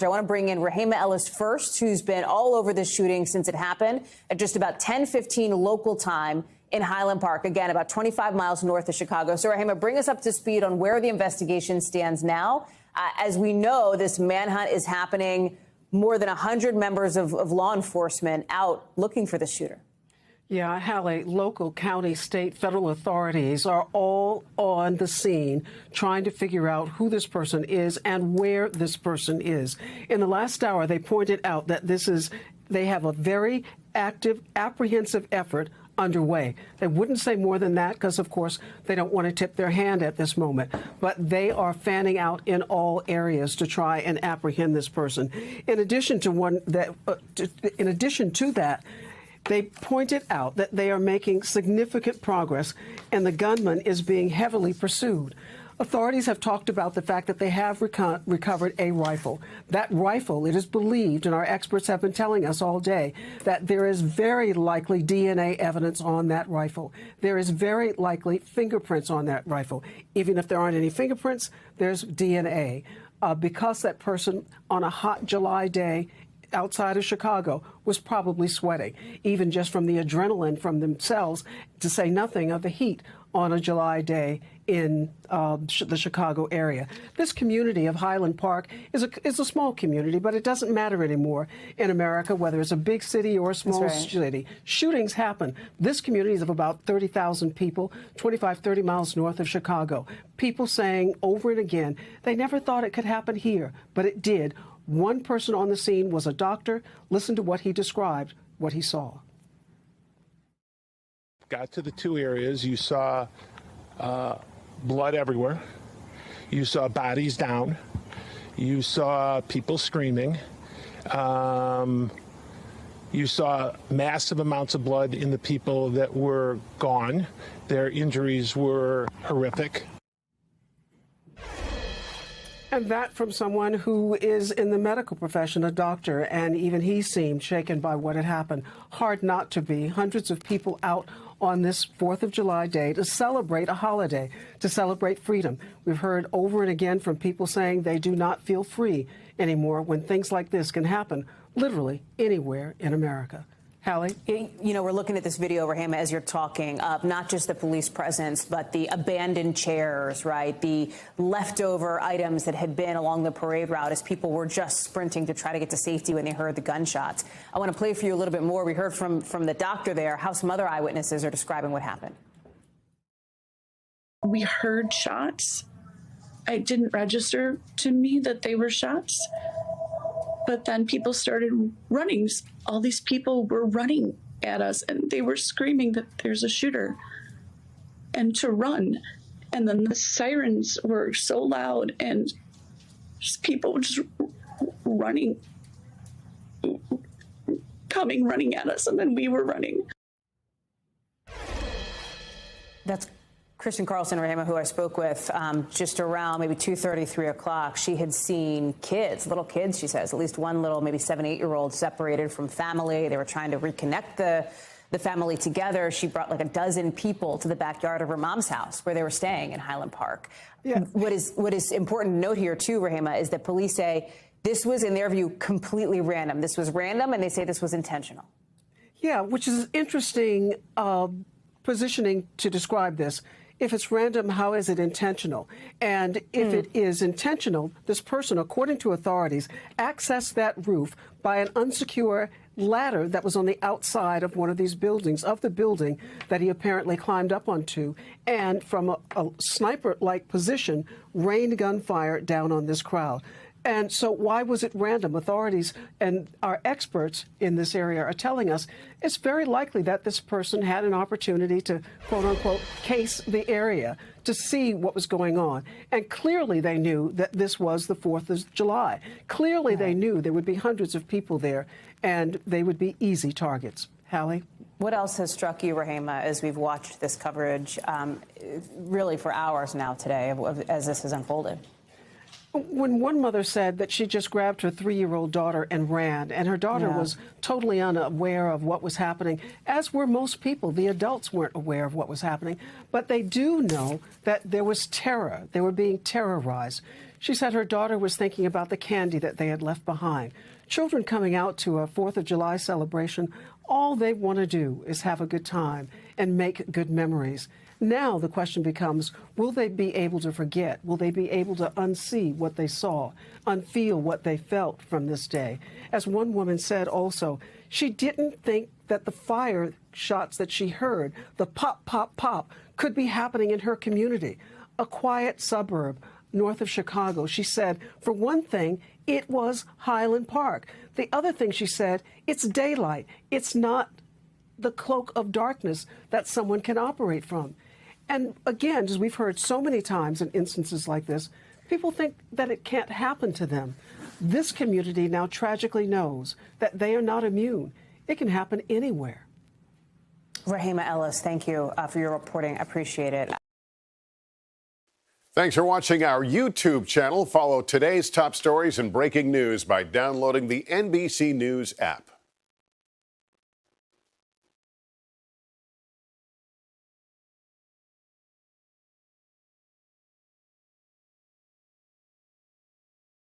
I want to bring in Rahima Ellis first, who's been all over this shooting since it happened at just about 10:15 local time in Highland Park, again, about 25 miles north of Chicago. So, Rahima, bring us up to speed on where the investigation stands now. As we know, this manhunt is happening. More than 100 members of law enforcement out looking for the shooter. Yeah, Hallie, local, county, state, federal authorities are all on the scene trying to figure out who this person is and where this person is. In the last hour, they pointed out that they have a very active, apprehensive effort underway. They wouldn't say more than that because, of course, they don't want to tip their hand at this moment. But they are fanning out in all areas to try and apprehend this person. In addition to that, they pointed out that they are making significant progress and the gunman is being heavily pursued. Authorities have talked about the fact that they have recovered a rifle. That rifle, it is believed, and our experts have been telling us all day, that there is very likely DNA evidence on that rifle. There is very likely fingerprints on that rifle. Even if there aren't any fingerprints, there's DNA. Because that person on a hot July day outside of Chicago was probably sweating, even just from the adrenaline from themselves, to say nothing of the heat on a July day in the Chicago area. This community of Highland Park is a small community, but it doesn't matter anymore in America, whether it's a big city or a small city. Shootings happen. This community is of about 30,000 people, 25, 30 miles north of Chicago. People saying over and again, they never thought it could happen here, but it did. One person on the scene was a doctor. Listen to what he described, what he saw. Got to the two areas. You saw blood everywhere. You saw bodies down. You saw people screaming. You saw massive amounts of blood in the people that were gone. Their injuries were horrific. And that from someone who is in the medical profession, a doctor, and even he seemed shaken by what had happened. Hard not to be. Hundreds of people out on this 4th of July day to celebrate a holiday, to celebrate freedom. We've heard over and again from people saying they do not feel free anymore when things like this can happen literally anywhere in America. Hallie? You know, we're looking at this video, Rahima, as you're talking, not just the police presence, but the abandoned chairs, right? The leftover items that had been along the parade route as people were just sprinting to try to get to safety when they heard the gunshots. I want to play for you a little bit more. We heard from the doctor there how some other eyewitnesses are describing what happened. We heard shots. It didn't register to me that they were shots. But then people started running. All these people were running at us and they were screaming that there's a shooter and to run. And then the sirens were so loud and just people just running at us. And then we were running. That's Kristen Carlson, Rahima, who I spoke with just around maybe 2:30, 3 o'clock. She had seen kids, little kids, she says, at least one little, maybe 7, 8-year-old separated from family. They were trying to reconnect the family together. She brought like a dozen people to the backyard of her mom's house where they were staying in Highland Park. Yeah. What is important to note here, too, Rahima, is that police say this was, in their view, completely random. This was random, and they say this was intentional. Yeah, which is interesting positioning to describe this. If it's random, how is it intentional? And if it is intentional, this person, according to authorities, accessed that roof by an unsecure ladder that was on the outside of one of these buildings, of the building that he apparently climbed up onto, and from a sniper-like position, rained gunfire down on this crowd. And so why was it random? Authorities and our experts in this area are telling us it's very likely that this person had an opportunity to, quote unquote, case the area to see what was going on. And clearly they knew that this was the 4th of July. Clearly they knew there would be hundreds of people there and they would be easy targets. Hallie? What else has struck you, Rahima, as we've watched this coverage really for hours now today as this has unfolded? When one mother said that she just grabbed her 3-year-old daughter and ran, and her daughter was totally unaware of what was happening, as were most people. The adults weren't aware of what was happening, but they do know that there was terror. They were being terrorized. She said her daughter was thinking about the candy that they had left behind. Children coming out to a 4th of July celebration, all they want to do is have a good time and make good memories. Now the question becomes, will they be able to forget? Will they be able to unsee what they saw, unfeel what they felt from this day? As one woman said also, she didn't think that the fire shots that she heard, the pop, pop, pop, could be happening in her community, a quiet suburb north of Chicago. She said, for one thing, it was Highland Park. The other thing she said, it's daylight. It's not the cloak of darkness that someone can operate from. And again, as we've heard so many times in instances like this, people think that it can't happen to them. This community now tragically knows that they are not immune. It can happen anywhere. Rahima Ellis, thank you for your reporting. Appreciate it. Thanks for watching our YouTube channel. Follow today's top stories and breaking news by downloading the NBC News app.